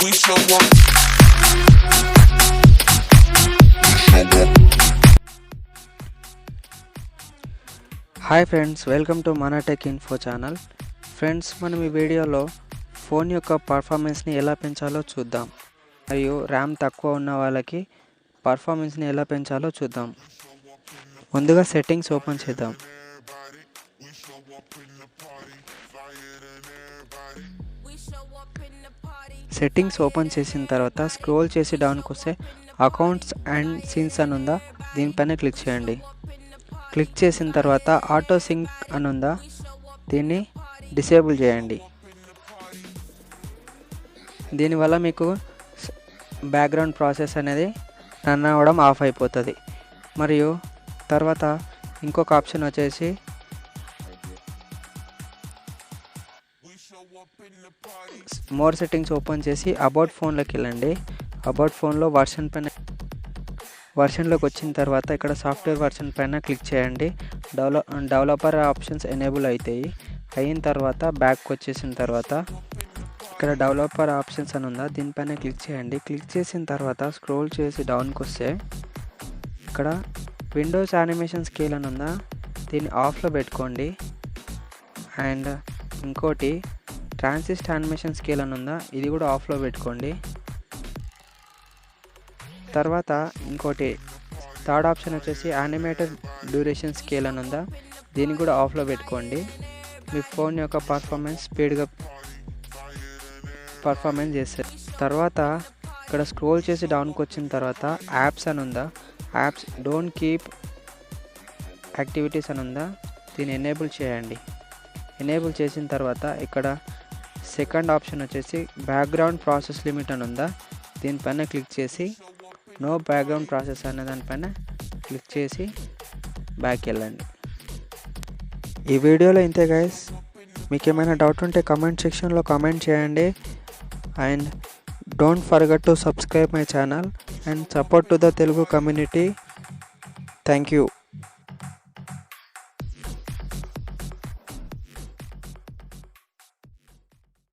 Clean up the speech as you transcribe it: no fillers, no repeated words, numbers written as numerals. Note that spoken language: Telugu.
హాయ్ ఫ్రెండ్స్, వెల్కమ్ టు మన టెక్ ఇన్ఫో ఛానల్. ఫ్రెండ్స్, మనం ఈ వీడియోలో ఫోన్ యొక్క పర్ఫార్మెన్స్ని ఎలా పెంచాలో చూద్దాం, మరియు ర్యామ్ తక్కువ ఉన్న వాళ్ళకి పర్ఫార్మెన్స్ని ఎలా పెంచాలో చూద్దాం. ముందుగా సెట్టింగ్స్ ఓపెన్ చేద్దాం. సెట్టింగ్స్ ఓపెన్ చేసిన తర్వాత స్క్రోల్ చేసి డౌన్కి వస్తే అకౌంట్స్ అండ్ సీన్స్ అని ఉందా, దీనిపైన క్లిక్ చేయండి. క్లిక్ చేసిన తర్వాత ఆటో సింక్ అని ఉందా, దీన్ని డిసేబుల్ చేయండి. దీనివల్ల మీకు బ్యాక్గ్రౌండ్ ప్రాసెస్ అనేది రన్ అవ్వడం ఆఫ్ అయిపోతుంది. మరియు తర్వాత ఇంకొక ఆప్షన్ వచ్చేసి మోర్ సెట్టింగ్స్ ఓపెన్ చేసి అబౌట్ ఫోన్లోకి వెళ్ళండి. అబౌట్ ఫోన్లో వర్షన్లోకి వచ్చిన తర్వాత ఇక్కడ సాఫ్ట్వేర్ వర్షన్ పైన క్లిక్ చేయండి. డెవలపర్ ఆప్షన్స్ ఎనేబుల్ అవుతాయి. అయిన తర్వాత బ్యాక్ వచ్చేసిన తర్వాత ఇక్కడ డెవలపర్ ఆప్షన్స్ అని ఉందా, దీనిపైన క్లిక్ చేయండి. క్లిక్ చేసిన తర్వాత స్క్రోల్ చేసి డౌన్కి వస్తే ఇక్కడ విండోస్ యానిమేషన్ స్కేల్ అని ఉందా, దీన్ని ఆఫ్లో పెట్టుకోండి. అండ్ ఇంకోటి ట్రాన్సిస్ట్ యానిమేషన్ స్కేల్ అని ఉందా, ఇది కూడా ఆఫ్లో పెట్టుకోండి. తర్వాత ఇంకోటి థర్డ్ ఆప్షన్ వచ్చేసి యానిమేటెడ్ డ్యూరేషన్ స్కేల్ అని ఉందా, దీన్ని కూడా ఆఫ్లో పెట్టుకోండి. మీ ఫోన్ యొక్క స్పీడ్గా పర్ఫార్మెన్స్ చేస్తారు. తర్వాత ఇక్కడ స్క్రోల్ చేసి డౌన్కి వచ్చిన తర్వాత యాప్స్ అని ఉందా, యాప్స్ డోంట్ కీప్ యాక్టివిటీస్ అని ఉందా, దీన్ని ఎనేబుల్ చేయండి. ఎనేబుల్ చేసిన తర్వాత ఇక్కడ సెకండ్ ఆప్షన్ వచ్చేసి బ్యాక్గ్రౌండ్ ప్రాసెస్ లిమిట్ అని ఉందా, దీనిపైన క్లిక్ చేసి నో బ్యాక్గ్రౌండ్ ప్రాసెస్ అనే దానిపైన క్లిక్ చేసి బ్యాక్ వెళ్ళండి. ఈ వీడియోలో ఇంతే గైస్. మీకు ఏమైనా డౌట్ ఉంటే కమెంట్ సెక్షన్లో కామెంట్ చేయండి. And don't forget to subscribe my channel and support to the Telugu community. Thank you.